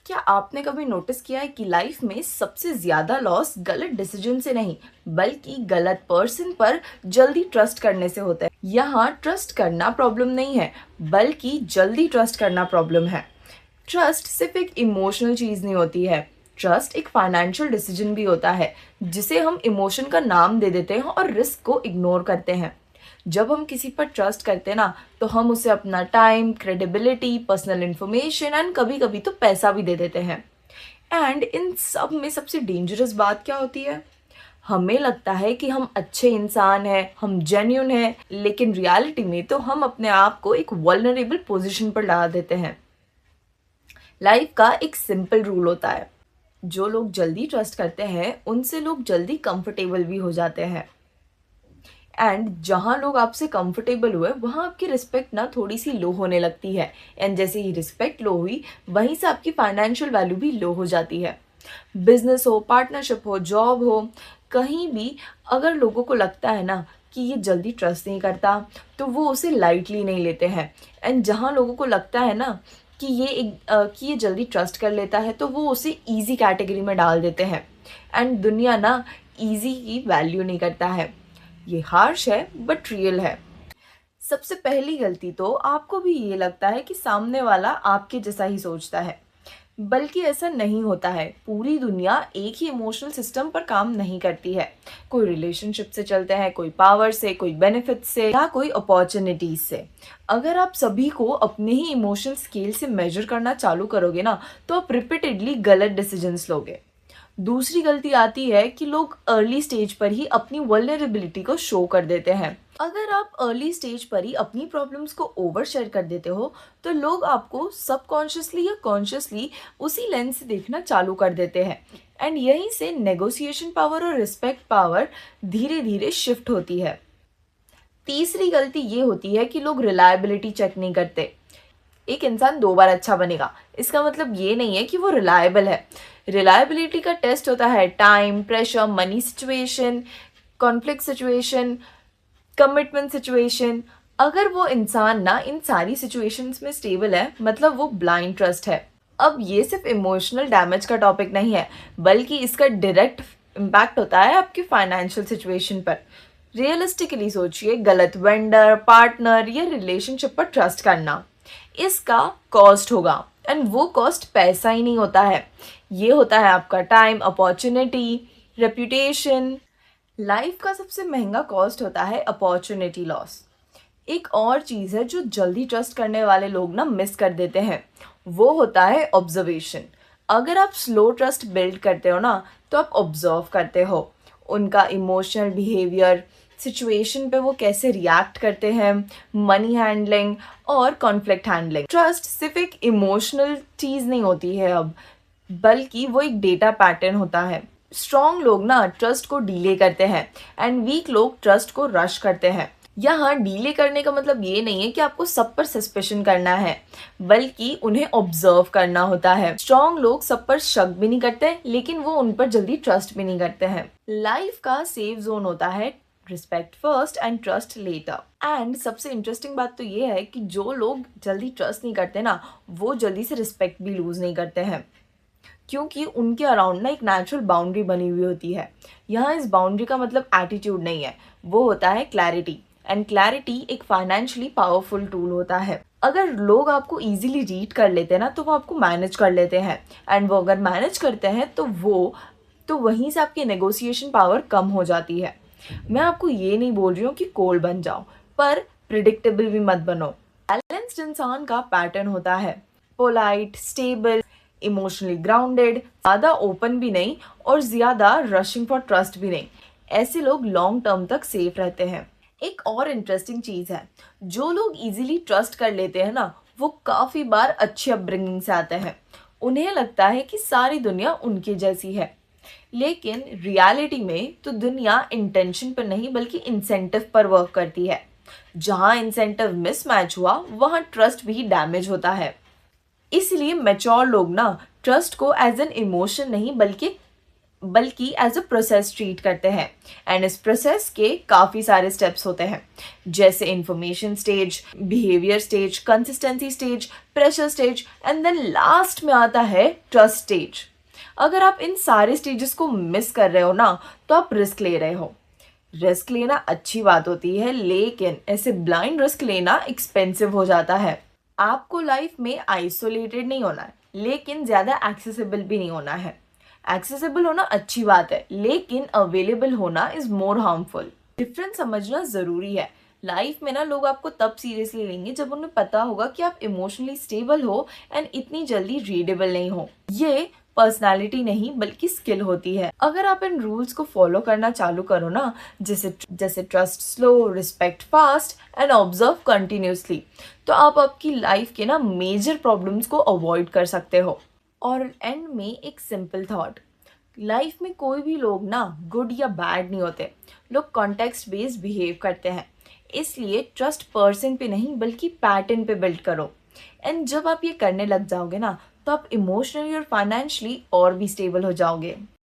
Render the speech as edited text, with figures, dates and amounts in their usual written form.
क्या आपने कभी नोटिस किया है कि लाइफ में सबसे ज्यादा लॉस गलत डिसीजन से नहीं बल्कि गलत पर्सन पर जल्दी ट्रस्ट करने से होता है। यहाँ ट्रस्ट करना प्रॉब्लम नहीं है, बल्कि जल्दी ट्रस्ट करना प्रॉब्लम है। ट्रस्ट सिर्फ एक इमोशनल चीज नहीं होती है। ट्रस्ट एक फाइनेंशियल डिसीजन भी होता है, जिसे हम इमोशन का नाम दे देते हैं और रिस्क को इग्नोर करते हैं। जब हम किसी पर ट्रस्ट करते हैं ना, तो हम उसे अपना time, credibility, personal information and कभी कभी तो पैसा भी दे देते हैं। एंड इन सब में सबसे डेंजरस बात क्या होती है? हमें लगता है कि हम अच्छे इंसान हैं, हम जेन्युइन हैं, लेकिन रियलिटी में तो हम अपने आप को एक वल्नरेबल पोजीशन पर ला देते हैं। लाइफ का एक सिंपल रूल होता है, जो लोग जल्दी ट्रस्ट करते हैं उनसे लोग जल्दी कंफर्टेबल भी हो जाते हैं। एंड जहाँ लोग आपसे कंफर्टेबल हुए वहाँ आपकी रिस्पेक्ट ना थोड़ी सी लो होने लगती है। एंड जैसे ही रिस्पेक्ट लो हुई, वहीं से आपकी फाइनेंशियल वैल्यू भी लो हो जाती है। बिजनेस हो, पार्टनरशिप हो, जॉब हो, कहीं भी अगर लोगों को लगता है ना कि ये जल्दी ट्रस्ट नहीं करता, तो वो उसे लाइटली नहीं लेते हैं। एंड जहाँ लोगों को लगता है ना कि ये जल्दी ट्रस्ट कर लेता है, तो वो उसे ईजी कैटेगरी में डाल देते हैं। एंड दुनिया ना ईजी की वैल्यू नहीं करता है। ये हार्श है बट रियल है। सबसे पहली गलती तो आपको भी ये लगता है कि सामने वाला आपके जैसा ही सोचता है, बल्कि ऐसा नहीं होता है। पूरी दुनिया एक ही इमोशनल सिस्टम पर काम नहीं करती है। कोई रिलेशनशिप से चलते हैं, कोई पावर से, कोई बेनिफिट से या कोई अपॉर्चुनिटीज से। अगर आप सभी को अपने ही इमोशनल स्केल से मेजर करना चालू करोगे ना, तो आप रिपीटेडली गलत डिसीजंस लोगे। दूसरी गलती आती है कि लोग अर्ली स्टेज पर ही अपनी वल्नरेबिलिटी को शो कर देते हैं। अगर आप अर्ली स्टेज पर ही अपनी प्रॉब्लम्स को ओवर शेयर कर देते हो, तो लोग आपको सबकॉन्शियसली या कॉन्शियसली उसी लेंस से देखना चालू कर देते हैं। एंड यहीं से नेगोशिएशन पावर और रिस्पेक्ट पावर धीरे धीरे शिफ्ट होती है। तीसरी गलती ये होती है कि लोग रिलायबिलिटी चेक नहीं करते। एक इंसान 2 बार अच्छा बनेगा, इसका मतलब ये नहीं है कि वो रिलायबल है। रिलायबिलिटी का टेस्ट होता है time, pressure, money situation, conflict situation, commitment situation. अगर वो इंसान ना इन सारी सिचुएशंस में स्टेबल है, मतलब वो ब्लाइंड ट्रस्ट है। अब ये सिर्फ इमोशनल डैमेज का टॉपिक नहीं है, बल्कि इसका डायरेक्ट इम्पैक्ट होता है आपकी फाइनेंशियल सिचुएशन पर। रियलिस्टिकली सोचिए, गलत वेंडर, पार्टनर या रिलेशनशिप पर ट्रस्ट करना, इसका कॉस्ट होगा। एंड वो कॉस्ट पैसा ही नहीं होता है, ये होता है आपका टाइम, अपॉर्चुनिटी, रेप्यूटेशन। लाइफ का सबसे महंगा कॉस्ट होता है अपॉर्चुनिटी लॉस। एक और चीज़ है जो जल्दी ट्रस्ट करने वाले लोग ना मिस कर देते हैं, वो होता है ऑब्जर्वेशन। अगर आप स्लो ट्रस्ट बिल्ड करते हो ना, तो आप ऑब्जर्व करते हो उनका इमोशनल बिहेवियर, सिचुएशन पे वो कैसे रिएक्ट करते हैं, मनी हैंडलिंग और कॉन्फ्लिक्ट हैंडलिंग। ट्रस्ट सिर्फ एक इमोशनल चीज़ नहीं होती है अब, बल्कि वो एक डेटा पैटर्न होता है। स्ट्रॉन्ग लोग ना ट्रस्ट को डीले करते हैं एंड वीक लोग ट्रस्ट को रश करते हैं। यहाँ डीले करने का मतलब ये नहीं है कि आपको सब पर सस्पेशन करना है, बल्कि उन्हें ऑब्जर्व करना होता है। स्ट्रॉन्ग लोग सब पर शक भी नहीं करते, लेकिन वो उन पर जल्दी ट्रस्ट भी नहीं करते हैं। लाइफ का सेफ जोन होता है respect first and trust later. And सबसे इंटरेस्टिंग बात तो ये है कि जो लोग जल्दी ट्रस्ट नहीं करते ना, वो जल्दी से रिस्पेक्ट भी लूज नहीं करते हैं, क्योंकि उनके अराउंड ना एक नेचुरल बाउंड्री बनी हुई होती है। यहाँ इस बाउंड्री का मतलब एटीट्यूड नहीं है, वो होता है क्लैरिटी। एंड क्लैरिटी एक फाइनेंशियली पावरफुल टूल होता है। अगर लोग आपको इजीली रीड कर लेते हैं ना, तो वो आपको मैनेज कर लेते हैं। एंड वो अगर मैनेज करते हैं तो वहीं से आपकी नेगोशिएशन पावर कम हो जाती है। मैं आपको ये नहीं बोल रही हूँ कि कोल्ड बन जाओ, पर प्रिडिक्टेबल भी मत बनो। बैलेंस्ड इंसान का पैटर्न होता है पोलाइट, स्टेबल, इमोशनली ग्राउंडेड, ज़्यादा ओपन भी नहीं और ज़्यादा रशिंग फॉर ट्रस्ट भी नहीं। ऐसे लोग लॉन्ग टर्म तक सेफ रहते हैं। एक और इंटरेस्टिंग चीज़ है, जो लोग इजीली ट्रस्ट कर लेते हैं ना, वो काफ़ी बार अच्छी अपब्रिंगिंग से आते हैं। उन्हें लगता है कि सारी दुनिया उनके जैसी है, लेकिन रियलिटी में तो दुनिया इंटेंशन पर नहीं बल्कि इंसेंटिव पर वर्क करती है। जहाँ इंसेंटिव मिसमैच हुआ, वहाँ ट्रस्ट भी डैमेज होता है। इसलिए मैच्योर लोग ना ट्रस्ट को एज एन इमोशन नहीं बल्कि बल्कि एज अ प्रोसेस ट्रीट करते हैं। एंड इस प्रोसेस के काफ़ी सारे स्टेप्स होते हैं, जैसे information stage, behaviour stage, consistency stage, pressure stage, and then last में आता है ट्रस्ट स्टेज। अगर आप इन सारे स्टेजेस को मिस कर रहे हो ना, तो आप रिस्क ले रहे हो। रिस्क लेना अच्छी बात होती है, लेकिन ऐसे ब्लाइंड रिस्क लेना एक्सपेंसिव हो जाता है। आपको लाइफ में आइसोलेटेड नहीं होना है, लेकिन ज़्यादा एक्सेसिबल भी नहीं होना है। एक्सेसिबल होना अच्छी बात है, लेकिन अवेलेबल होना इज मोर हार्मफुल। डिफरेंस समझना ज़रूरी है। लाइफ में ना लोग आपको तब सीरियसली लेंगे जब उन्हें पता होगा कि आप इमोशनली स्टेबल हो एंड इतनी जल्दी रीडेबल नहीं हो। ये पर्सनालिटी नहीं बल्कि स्किल होती है। अगर आप इन रूल्स को फॉलो करना चालू करो ना, जैसे जैसे trust slow, respect fast and observe continuously, तो आप आपकी लाइफ के ना मेजर प्रॉब्लम्स को अवॉइड कर सकते हो। और एंड में एक सिंपल थॉट, लाइफ में कोई भी लोग ना गुड या बैड नहीं होते, लोग कॉन्टेक्स्ट बेस्ड बिहेव करते हैं। इसलिए ट्रस्ट पर्सन पे नहीं बल्कि पैटर्न पे बिल्ड करो। एंड जब आप ये करने लग जाओगे ना, तो आप इमोशनली और फाइनेंशियली और भी स्टेबल हो जाओगे।